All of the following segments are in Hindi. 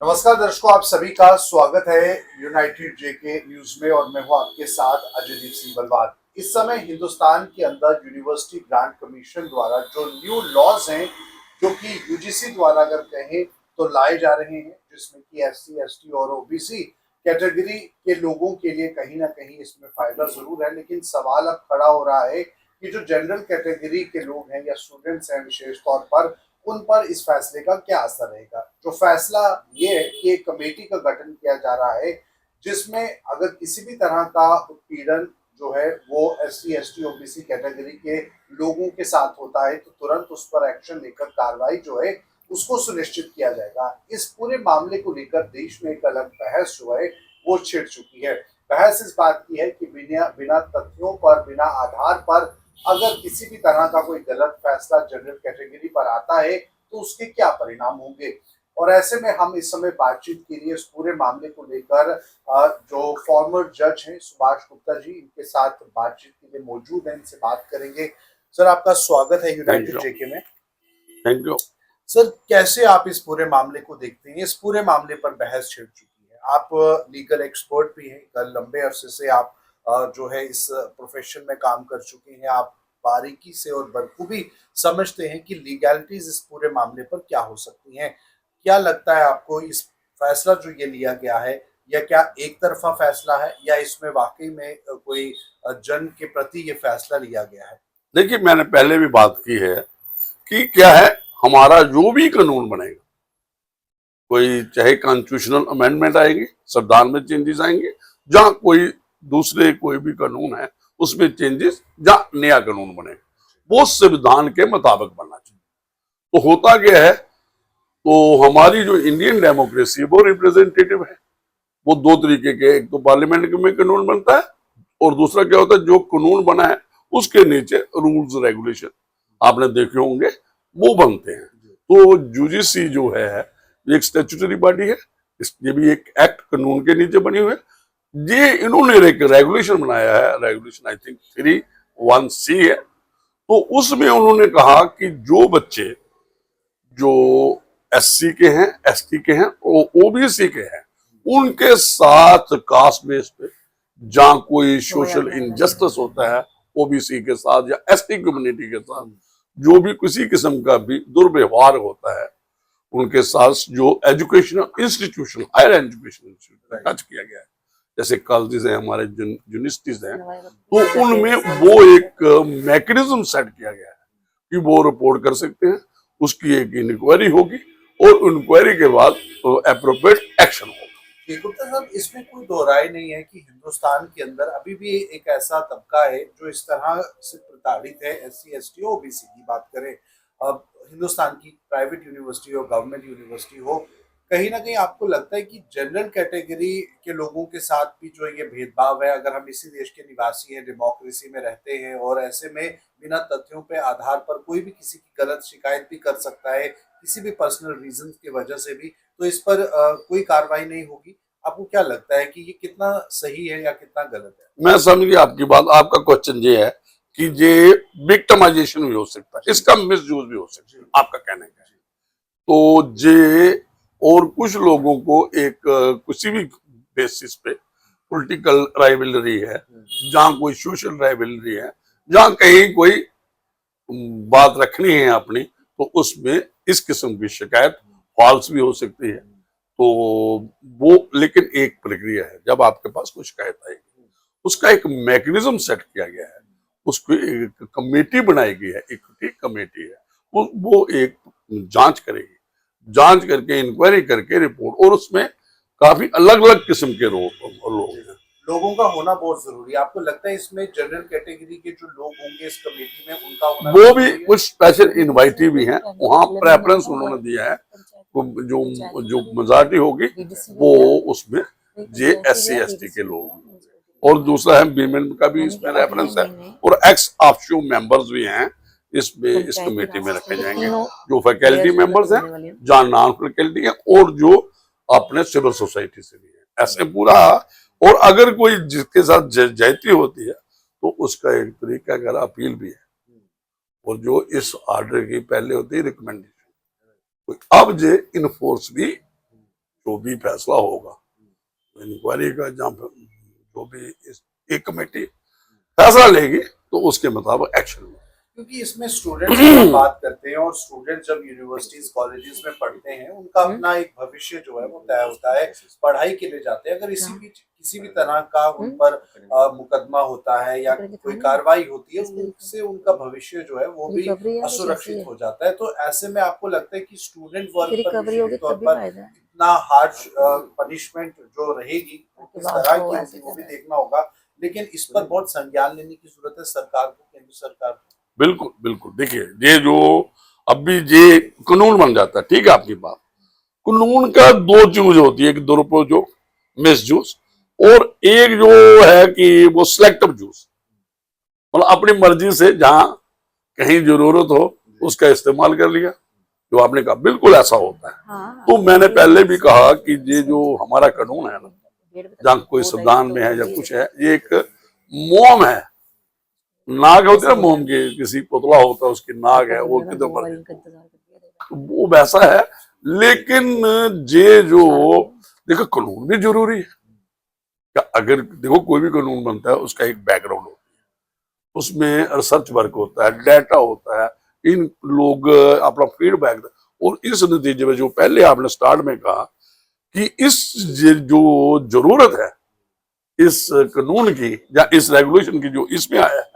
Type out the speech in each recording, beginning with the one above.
नमस्कार दर्शकों, आप सभी का स्वागत है यूनाइटेड जेके न्यूज में और मैं हूं आपके साथ अजयदीप सिंह बलवान। इस समय हिंदुस्तान के अंदर यूनिवर्सिटी ग्रांट कमीशन द्वारा जो न्यू लॉज हैं, जो कि यूजीसी द्वारा अगर कहें तो लाए जा रहे हैं, जिसमें कि एससी, एसटी और ओबीसी कैटेगरी के लोगों के लिए कहीं ना कहीं इसमें फायदा जरूर है। लेकिन सवाल अब खड़ा हो रहा है कि जो जनरल कैटेगरी के लोग हैं या स्टूडेंट्स हैं विशेष तौर पर, उन पर इस फैसले का क्या असर रहेगा। जो फैसला ये है कि एक कमेटी का गठन किया जा रहा है, जिसमें अगर किसी भी तरह का उत्पीड़न जो है वो एससी, एसटी, ओबीसी कैटेगरी के लोगों के साथ होता है तो तुरंत उस पर एक्शन लेकर कार्रवाई जो है उसको सुनिश्चित किया जाएगा। इस पूरे मामले को लेकर देश में एक अलग बहस जो है वो छिड़ चुकी है। बहस इस बात की है कि बिना बिना तथ्यों पर, बिना आधार पर अगर किसी भी तरह का कोई गलत फैसला जनरल कैटेगरी पर आता है तो उसके क्या परिणाम होंगे। और ऐसे में हम इस समय बातचीत के लिए इस पूरे मामले को लेकर जो फॉर्मर जज हैं सुभाष गुप्ता जी, इनके साथ बातचीत के लिए मौजूद हैं, इनसे बात करेंगे। सर, आपका स्वागत है थैंक यूनाइटेड यू। जेके में। Thank you. सर, कैसे आप इस पूरे मामले को देखते हैं? इस पूरे मामले पर बहस छिड़ चुकी है। आप लीगल एक्सपर्ट भी हैं, कल लंबे अरसे से आप जो है इस प्रोफेशन में काम कर चुके हैं। आप बारीकी से और बखूबी समझते हैं कि लीगैलिटीज इस पूरे मामले पर क्या हो सकती हैं। क्या लगता है आपको, इस फैसला जो ये लिया गया है, या क्या एक तरफा फैसला है या इसमें वाकई में कोई जन के प्रति ये फैसला लिया गया है? देखिए, मैंने पहले भी बात की है कि क्या है, हमारा जो भी कानून बनेगा, कोई चाहे कॉन्स्टिट्यूशनल अमेंडमेंट आएगी, संविधान में चेंजेस आएंगे, जहां कोई दूसरे कोई भी कानून है उसमें चेंजेस, जहां नया कानून बनेगा वो संविधान के मुताबिक बनना चाहिए। तो होता क्या है, तो हमारी जो इंडियन डेमोक्रेसी है वो रिप्रेजेंटेटिव है। वो दो तरीके के, एक तो पार्लियामेंट में कानून बनता है और दूसरा क्या होता है, जो कानून बना है उसके नीचे रूल्स रेगुलेशन आपने देखे होंगे वो बनते हैं। तो यूजीसी जो है ये एक स्टैट्यूटरी बॉडी है। ये भी एक एक्ट कानून के नीचे बनी हुई है। ये इन्होंने एक रेगुलेशन बनाया है, रेगुलेशन आई थिंक 3(1)(c) है। तो उसमें उन्होंने कहा कि जो बच्चे जो एससी के हैं, एसटी के हैं और ओबीसी के हैं, उनके साथ कास्ट बेस पे जहां कोई सोशल इनजस्टिस होता है, ओबीसी के साथ या एसटी कम्युनिटी के साथ जो भी किसी किस्म का भी दुर्व्यवहार होता है, उनके साथ जो educational institution, higher education institution touch किया गया है, जैसे कॉलेजेस है, हमारे यूनिवर्सिटीज हैं, तो उनमें वो एक मैकेनिज्म सेट किया गया है कि वो रिपोर्ट कर सकते हैं। उसकी एक इंक्वायरी होगी और इंक्वायरी के बाद एप्रोप्रिएट एक्शन होगा। गुप्ता साहब, इसमें कोई दो राय नहीं है कि हिंदुस्तान के अंदर अभी भी एक ऐसा तबका है जो इस तरह से प्रताड़ित है। एससी, एसटी, ओबीसी की बात करें, अब हिंदुस्तान की प्राइवेट यूनिवर्सिटी हो, गवर्नमेंट यूनिवर्सिटी हो, कहीं ना कहीं आपको लगता है कि जनरल कैटेगरी के लोगों के साथ भी जो ये भेदभाव है, अगर हम इसी देश के निवासी हैं, डेमोक्रेसी में रहते हैं और ऐसे में बिना तथ्यों पे आधार पर कोई भी किसी की गलत शिकायत भी कर सकता है, किसी भी पर्सनल रीजन की वजह से भी, तो इस पर कोई कार्रवाई नहीं होगी। आपको क्या लगता है कि ये कितना सही है या कितना गलत है? मैं समझ गया आपकी बात। आपका क्वेश्चन ये है कि ये विक्टिमाइजेशन भी हो सकता है, इसका मिसयूज भी हो सकता है, आपका कहने का है। तो ये और कुछ लोगों को एक किसी भी बेसिस पे पॉलिटिकल राइवलरी है, जहां कोई सोशल राइवलरी है, जहां कहीं कोई बात रखनी है अपनी, तो उसमें इस किस्म की शिकायत फॉल्स भी हो सकती है। तो वो लेकिन एक प्रक्रिया है, जब आपके पास कोई शिकायत आएगी उसका एक मैकेनिज्म सेट किया गया है, उसको एक कमेटी बनाई गई है, इक्विटी कमेटी है, वो एक जांच करेगी, जांच करके इंक्वायरी करके रिपोर्ट, और उसमें काफी अलग अलग किस्म के लोग हैं। लोगों का होना बहुत जरूरी है। आपको लगता है इसमें जनरल कैटेगरी के जो लोग होंगे इस कमेटी में, उनका होना वो भी जरूरी है? कुछ स्पेशल इन्वाइटी भी हैं, वहां प्रेफरेंस उन्होंने दिया है। जो जो मेजॉरिटी होगी वो उसमें ये एससी एसटी के लोग होंगे। और दूसरा है वीमेन का भी इसमें रेफरेंस है, और एक्स ऑफिशियो मेंबर्स भी हैं इसमें, इस कमेटी में रखे जाएंगे, जो फैकल्टी मेंबर्स हैं, जहां नॉन फैकल्टी है, और जो अपने सिविल सोसाइटी से भी है, ऐसे पूरा। और अगर कोई जिसके साथ ज्यादती होती है तो उसका एक तरीका अगर अपील भी है, और जो इस ऑर्डर की पहले होती है रिकमेंडेशन, अब जे इन्फोर्स भी जो भी फैसला होगा इंक्वायरी का, जहाँ जो भी एक कमेटी फैसला लेगी तो उसके मुताबिक एक्शन। क्योंकि इसमें स्टूडेंट्स की हम बात करते हैं, और स्टूडेंट जब यूनिवर्सिटीज कॉलेजेस में पढ़ते हैं उनका अपना एक भविष्य जो है वो तय होता है, पढ़ाई के लिए जाते हैं। अगर किसी भी तरह का उन पर मुकदमा होता है या कोई कार्रवाई होती है, उनसे उनका भविष्य जो है वो भी असुरक्षित हो जाता है। तो ऐसे में आपको लगता है कि स्टूडेंट वर्ग पर विशेष तौर पर इतना हार्श पनिशमेंट जो रहेगी किस तरह की होगी वो भी देखना होगा, लेकिन इस पर बहुत संज्ञान लेने की जरूरत है सरकार को, केंद्र सरकार को। बिल्कुल बिल्कुल। देखिए ये जो अभी ये कानून बन जाता है, ठीक है आपकी बात, कानून का दो चीज होती है, एक दुरुपयोग मिस यूज, और एक जो है कि वो सिलेक्टिव यूज, मतलब अपनी मर्जी से जहां कहीं जरूरत हो उसका इस्तेमाल कर लिया, जो आपने कहा बिल्कुल ऐसा होता है। हाँ, तो मैंने पहले भी कहा कि ये जो हमारा कानून है ना, जहाँ कोई संविधान में है या कुछ है, ये एक मोम है, नाग होती है ना मोम के, किसी पुतला होता है उसकी नाग है, वो किधर मर, तो वो वैसा है। लेकिन ये जो देखो कानून भी जरूरी है क्या, अगर देखो कोई भी कानून बनता है उसका एक बैकग्राउंड होता है, उसमें रिसर्च वर्क होता है, डाटा होता है, इन लोग अपना फीडबैक, और इस नतीजे में जो पहले आपने स्टार्ट में कहा कि इस जो जरूरत है इस कानून की या इस रेगुलेशन की जो इसमें आया है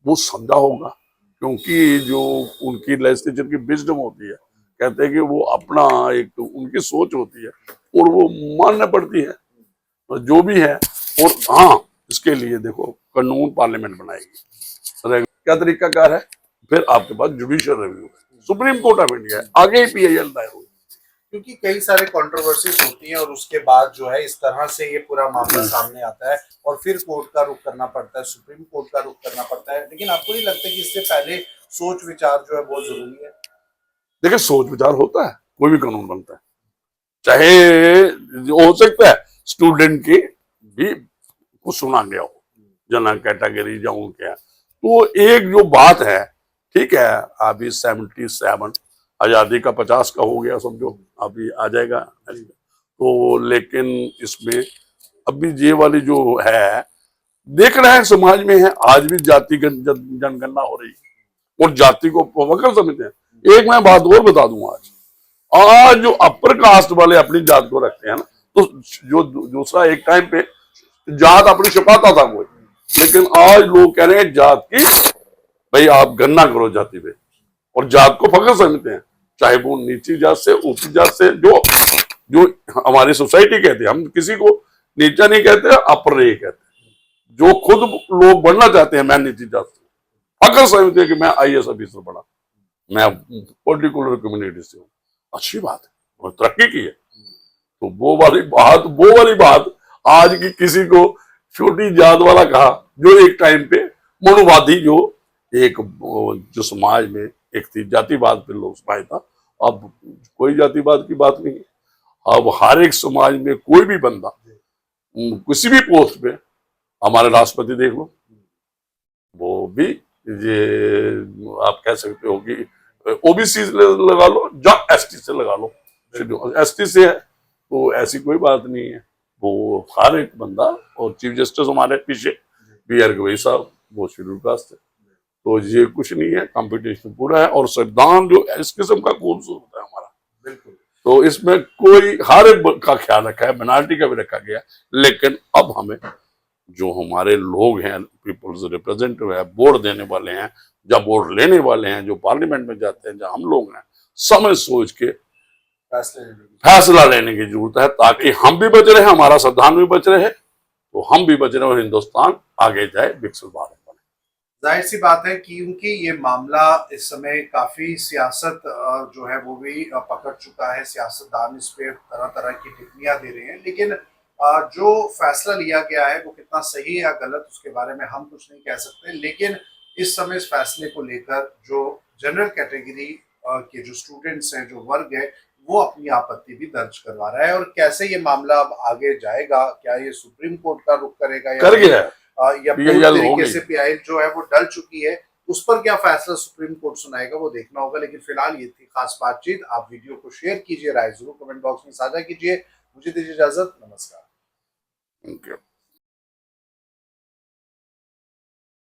वो समझा होगा, क्योंकि जो उनकी लेजिस्लेचर की विजडम होती है, कहते हैं कि वो अपना एक तो उनकी सोच होती है और वो मानना पड़ती है तो जो भी है। और हाँ, इसके लिए देखो कानून पार्लियामेंट बनाएगी, क्या तरीकाकार है, फिर आपके पास जुडिशियल रिव्यू है, सुप्रीम कोर्ट ऑफ इंडिया है, आगे ही पीआईएल दायर होगी, क्योंकि कई सारे कंट्रोवर्सीज होती हैं और उसके बाद जो है इस तरह से ये पूरा मामला सामने आता है और फिर कोर्ट का रुख करना पड़ता है, सुप्रीम कोर्ट का रुख करना पड़ता है। लेकिन आपको नहीं लगता कि इससे पहले सोच विचार जो है बहुत जरूरी है? देखिए सोच विचार होता है, कोई भी कानून बनता है, चाहे जो हो सकता है स्टूडेंट की भी कुछ सुना गया हो, जनरल कैटेगरी या उनके, तो एक जो बात है, ठीक है अभी 77 आजादी का 50 का हो गया समझो, अभी आ जाएगा, तो लेकिन इसमें अभी ये वाली जो है देख रहे हैं समाज में है, आज भी जाति जनगणना हो रही है और जाति को वक्र समझते हैं। एक मैं बात और बता दूं, आज जो अपर कास्ट वाले अपनी जात को रखते हैं ना, तो जो दूसरा एक टाइम पे जात अपनी छुपाता था कोई, लेकिन आज लोग कह रहे हैं जात की, भाई आप गणना करो जाति पे, और जात को फख्र समझते हैं, चाहे वो नीची जात से ऊपरी जात से, जो जो हमारी सोसाइटी कहती है, हम किसी को नीचा नहीं कहते, अपर नहीं कहते, जो खुद लोग बनना चाहते हैं, मैं नीची जात से फख्र समझते हैं कि मैं आईएएस ऑफिसर बना, मैं पर्टिकुलर कम्युनिटी से हूँ, अच्छी बात है और तरक्की की है। तो वो वाली बात आज की किसी को छोटी जात वाला कहा, जो एक टाइम पे मनुवादी जो समाज में एक थी जातिवाद पे लोग समाज था, अब कोई जातिवाद की बात नहीं है। अब हर एक समाज में कोई भी बंदा किसी भी पोस्ट पे, हमारे राष्ट्रपति देख लो, वो भी ये आप कह सकते हो कि ओबीसी से लगा लो या एसटी से लगा लो, एसटी से है तो ऐसी कोई बात नहीं है, वो हर एक बंदा, और चीफ जस्टिस हमारे पीछे बी.आर. गवई साहब, वो शेड्यूल कास्ट है, तो ये कुछ नहीं है, कंपटीशन पूरा है, और संविधान जो इस किस्म का खूबसूरत है हमारा, बिल्कुल, तो इसमें कोई हर एक का ख्याल रखा है, माइनॉरिटी का भी रखा गया, लेकिन अब हमें जो हमारे लोग हैं, पीपल्स रिप्रेजेंटेटिव है, वोट देने वाले हैं या वोट लेने वाले हैं, जो पार्लियामेंट में जाते हैं, जहां हम लोग हैं, समझ सोच के फैसला लेने की जरूरत है, ताकि हम भी बच रहे, हमारा संविधान भी बच रहे, तो हम भी बच रहे और हिंदुस्तान आगे जाए, विकसित भारत बने। जाहिर सी बात है कि क्योंकि ये मामला इस समय काफी सियासत जो है वो भी पकड़ चुका है, सियासतदान इस पे तरह तरह की टिप्पणियां दे रहे हैं, लेकिन जो फैसला लिया गया है वो कितना सही या गलत उसके बारे में हम कुछ नहीं कह सकते। लेकिन इस समय इस फैसले को लेकर जो जनरल कैटेगरी के जो स्टूडेंट्स हैं, जो वर्ग है, वो अपनी आपत्ति भी दर्ज करवा रहा है। और कैसे ये मामला अब आगे जाएगा, क्या ये सुप्रीम कोर्ट का रुख करेगा या कर गया या पूरी तरीके से पीआईएल जो है वो डल चुकी है, उस पर क्या फैसला सुप्रीम कोर्ट सुनाएगा वो देखना होगा। लेकिन फिलहाल ये थी खास बातचीत। आप वीडियो को शेयर कीजिए, राय जरूर कमेंट बॉक्स में साझा कीजिए। मुझे दीजिए इजाजत, नमस्कार। Thank you.